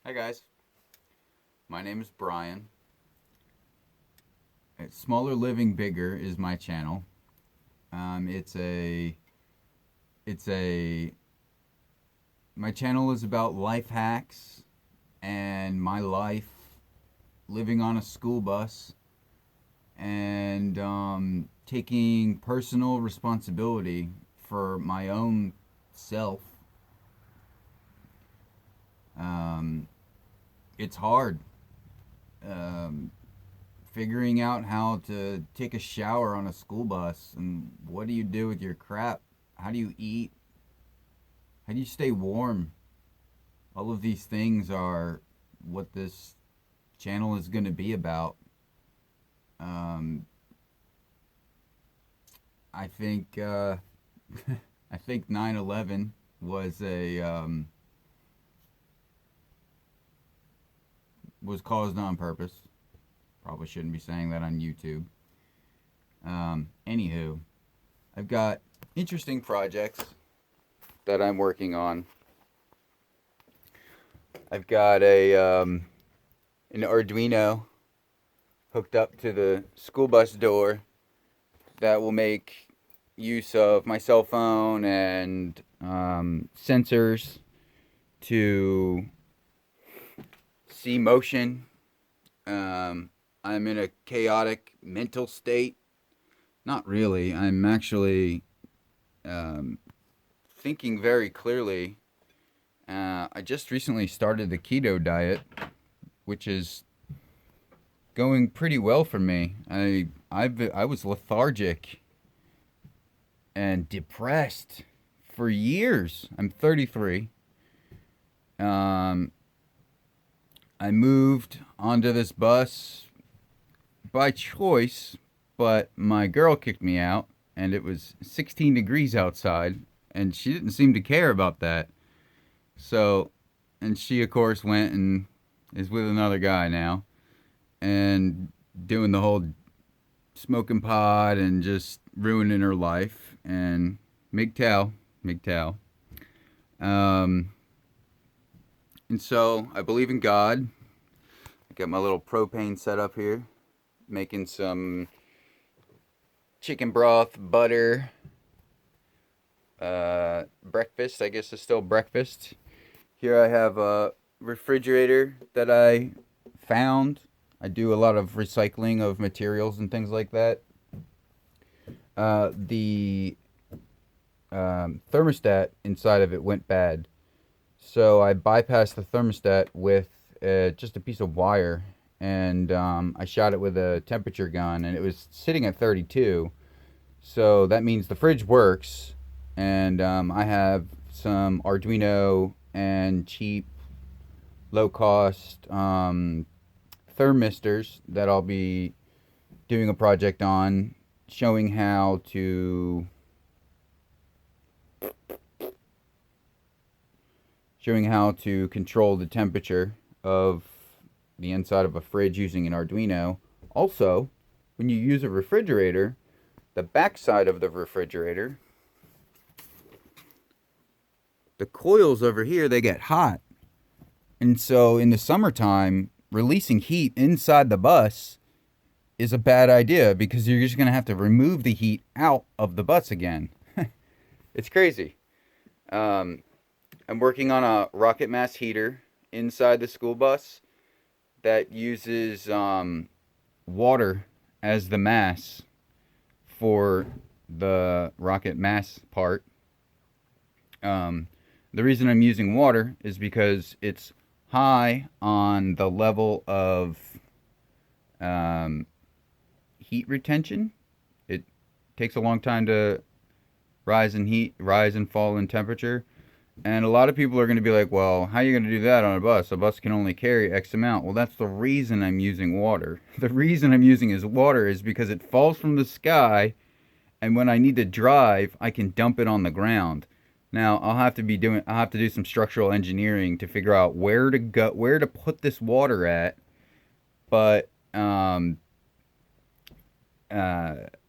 Hi guys, my name is Brian. Smallerlivingbigger is my channel. It's a, it's a, my channel is about life hacks and my life living on a school bus and taking personal responsibility for my own self. Um, it's hard. Um, Figuring out how to take a shower on a school bus and what do you do with your crap? How do you eat? How do you stay warm? All of these things are what this channel is going to be about. Um, I think I think 9/11 was caused on purpose. Probably shouldn't be saying that on YouTube. Anywho, I've got interesting projects that I'm working on. I've got an Arduino hooked up to the school bus door that will make use of my cell phone and sensors to see motion. I'm in a chaotic mental state. Not really. I'm actually um, thinking very clearly. I just recently started the keto diet, which is going pretty well for me. I was lethargic and depressed for years. I'm 33. Um, I moved onto this bus by choice, but my girl kicked me out, and it was 16 degrees outside, and she didn't seem to care about that. So, and she, of course, went and is with another guy now and doing the whole smoking pot and just ruining her life. And mgtow. Um, and so I believe in God. I got my little propane set up here, making some chicken broth, butter, breakfast. I guess it's still breakfast. Here I have a refrigerator that I found. I do a lot of recycling of materials and things like that. The thermostat inside of it went bad, so I bypassed the thermostat with just a piece of wire, and I shot it with a temperature gun, and it was sitting at 32. So that means the fridge works, and I have some Arduino and cheap, low cost thermistors that I'll be doing a project on, showing how to control the temperature of the inside of a fridge using an Arduino. Also, when you use a refrigerator, the backside of the refrigerator, the coils over here, they get hot. And so in the summertime, releasing heat inside the bus is a bad idea because you're just going to have to remove the heat out of the bus again. It's crazy. Um, I'm working on a rocket mass heater inside the school bus that uses water as the mass for the rocket mass part. Um, the reason I'm using water is because it's high on the level of um, heat retention. It takes a long time to rise and fall in temperature. And a lot of people are going to be like, well, how are you going to do that on a bus? A bus can only carry X amount. Well, that's the reason I'm using water. The reason I'm using is water is because it falls from the sky, and when I need to drive, I can dump it on the ground. Now, I'll have to do some structural engineering to figure out where to put this water at. But I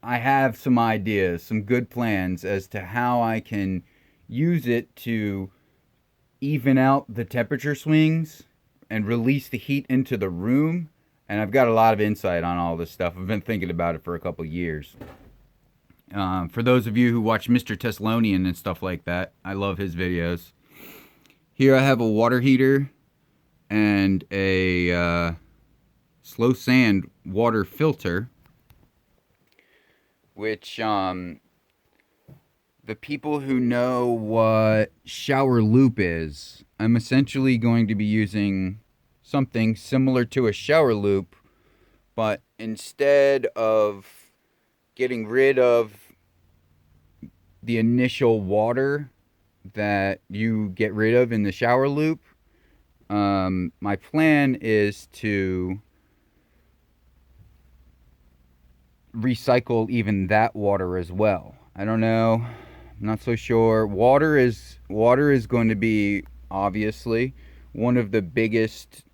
have some ideas, some good plans as to how I can use it to even out the temperature swings and release the heat into the room. And I've got a lot of insight on all this stuff. I've been thinking about it for a couple years. For those of you who watch Mr. Teslonian and stuff like that, I love his videos. Here I have a water heater and a slow sand water filter, which the people who know what shower loop is, I'm essentially going to be using something similar to a shower loop, but instead of getting rid of the initial water that you get rid of in the shower loop, my plan is to recycle even that water as well. I don't know. I'm not so sure. Water is going to be obviously one of the biggest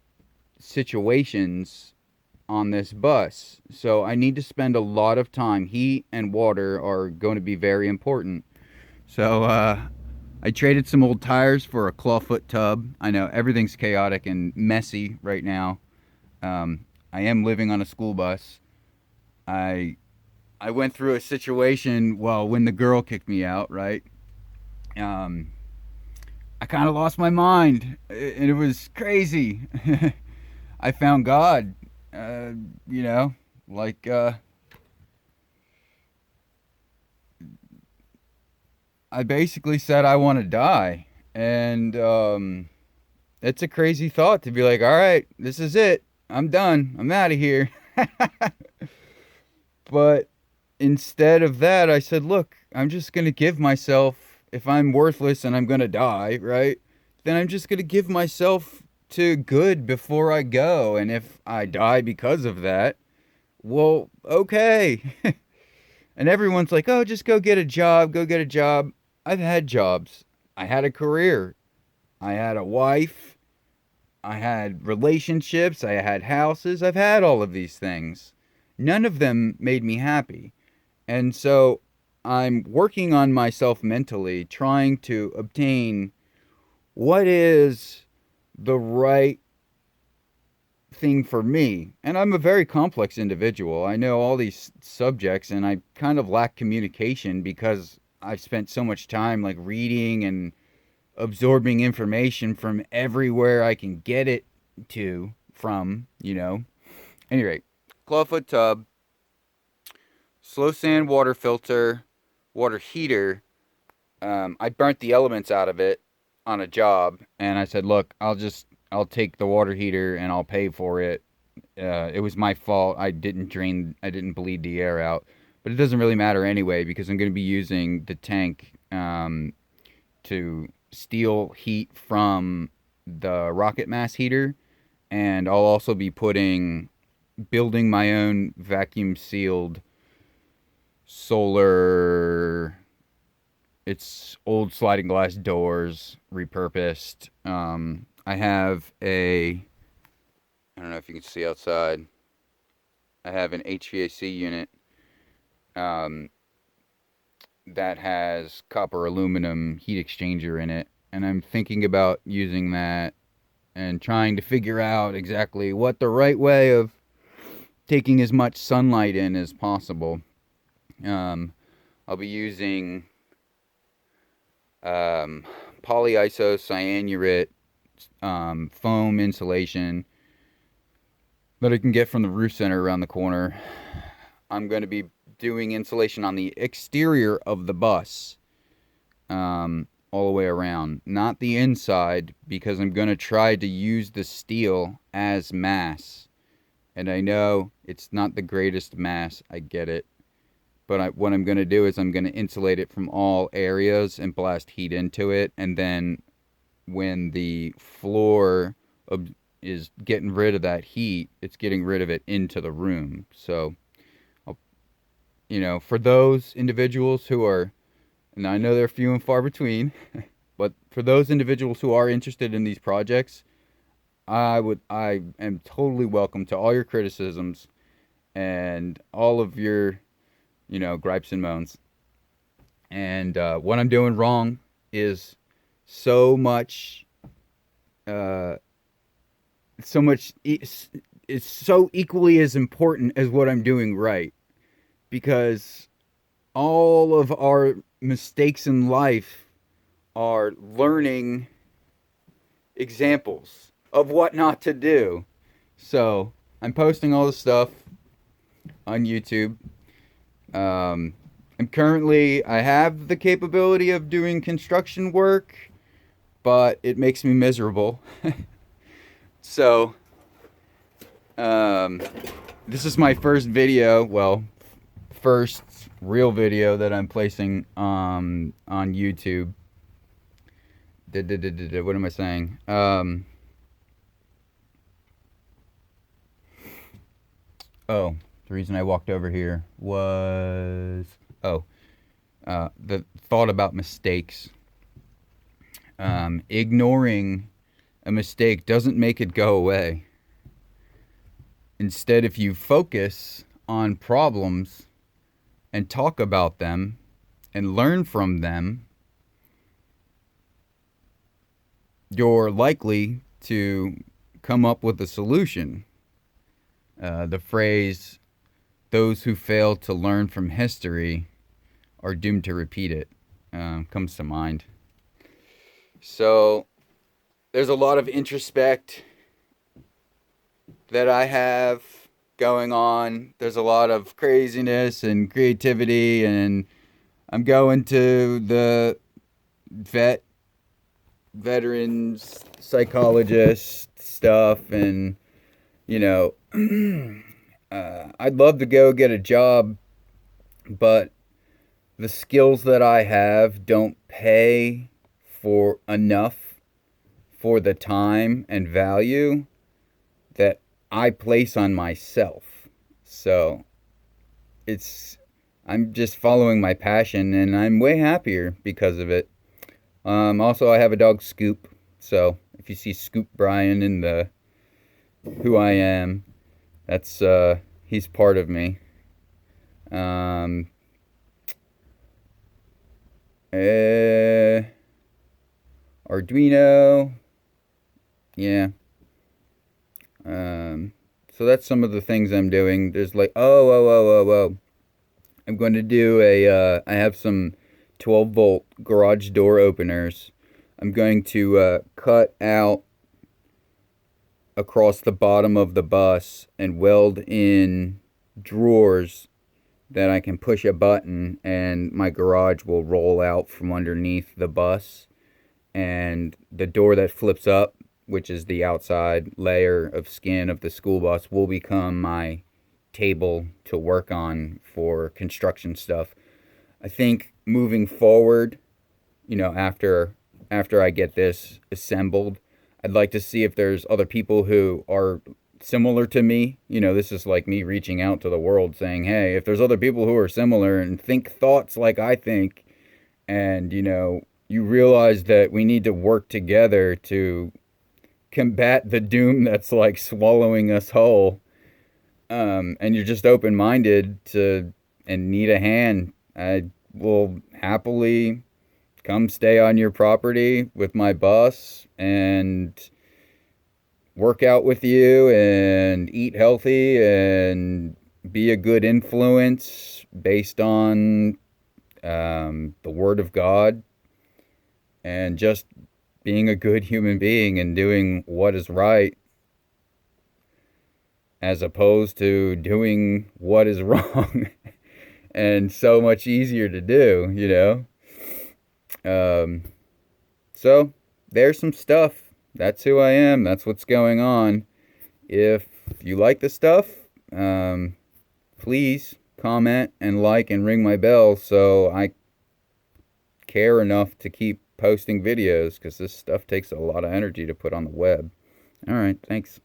situations on this bus. So I need to spend a lot of time. Heat and water are going to be very important. So I traded some old tires for a clawfoot tub. I know everything's chaotic and messy right now. I am living on a school bus. I went through a situation, well, when the girl kicked me out, right? I kind of lost my mind, and it was crazy. I found God, you know, like, I basically said I want to die. And it's a crazy thought to be like, all right, this is it. I'm done. I'm out of here. But instead of that, I said, look, I'm just going to give myself, if I'm worthless and I'm going to die, right? Then I'm just going to give myself to good before I go. And if I die because of that, well, okay. And everyone's like, oh, just go get a job, go get a job. I've had jobs. I had a career. I had a wife. I had relationships. I had houses. I've had all of these things. None of them made me happy. And so I'm working on myself mentally, trying to obtain what is the right thing for me. And I'm a very complex individual. I know all these subjects, and I kind of lack communication because I've spent so much time like reading and absorbing information from everywhere I can get it to from, you know. Anyway, clawfoot tub, slow sand water filter, water heater. I burnt the elements out of it on a job, and I said, look, I'll take the water heater and I'll pay for it. It was my fault. I didn't bleed the air out. But it doesn't really matter anyway because I'm going to be using the tank to steal heat from the rocket mass heater. And I'll also be building my own vacuum sealed solar. It's old sliding glass doors, repurposed. I have I don't know if you can see outside. I have an HVAC unit that has copper aluminum heat exchanger in it. And I'm thinking about using that and trying to figure out exactly what the right way of taking as much sunlight in as possible. I'll be using polyisocyanurate foam insulation that I can get from the roof center around the corner. I'm going to be doing insulation on the exterior of the bus all the way around, not the inside, because I'm going to try to use the steel as mass. And I know it's not the greatest mass, I get it. But what I'm going to do is I'm going to insulate it from all areas and blast heat into it. And then when the floor is getting rid of that heat, it's getting rid of it into the room. So, for those individuals who are, and I know they're few and far between, but for those individuals who are interested in these projects, I am totally welcome to all your criticisms and all of your, gripes and moans. And what I'm doing wrong is so much so much, it's so equally as important as what I'm doing right, because all of our mistakes in life are learning examples of what not to do. So I'm posting all this stuff on YouTube. I have the capability of doing construction work, but it makes me miserable. So, this is my first video, well, first real video that I'm placing on YouTube. What am I saying? Oh, the reason I walked over here was, the thought about mistakes. Ignoring a mistake doesn't make it go away. Instead, if you focus on problems and talk about them and learn from them, you're likely to come up with a solution. The phrase, "those who fail to learn from history are doomed to repeat it," comes to mind. So there's a lot of introspect that I have going on. There's a lot of craziness and creativity, and I'm going to the veterans psychologist stuff, and I'd love to go get a job, but the skills that I have don't pay for enough for the time and value that I place on myself. So I'm just following my passion, and I'm way happier because of it. Also, I have a dog, Scoop. So if you see Scoop Brian in the Who I Am, that's he's part of me. Arduino, yeah. So that's some of the things I'm doing. There's like, I'm going to do I have some 12-volt garage door openers. I'm going to cut out across the bottom of the bus and weld in drawers that I can push a button and my garage will roll out from underneath the bus, and the door that flips up, which is the outside layer of skin of the school bus, will become my table to work on for construction stuff. I think moving forward, after I get this assembled, I'd like to see if there's other people who are similar to me. This is like me reaching out to the world saying, hey, if there's other people who are similar and think thoughts like I think, and you realize that we need to work together to combat the doom that's like swallowing us whole, and you're just open-minded to and need a hand, I will happily come stay on your property with my bus and work out with you and eat healthy and be a good influence based on the Word of God, and just being a good human being and doing what is right as opposed to doing what is wrong. And so much easier to do, So there's some stuff. That's who I am. That's what's going on. If you like the stuff, please comment and like and ring my bell so I care enough to keep posting videos, because this stuff takes a lot of energy to put on the web. All right, thanks.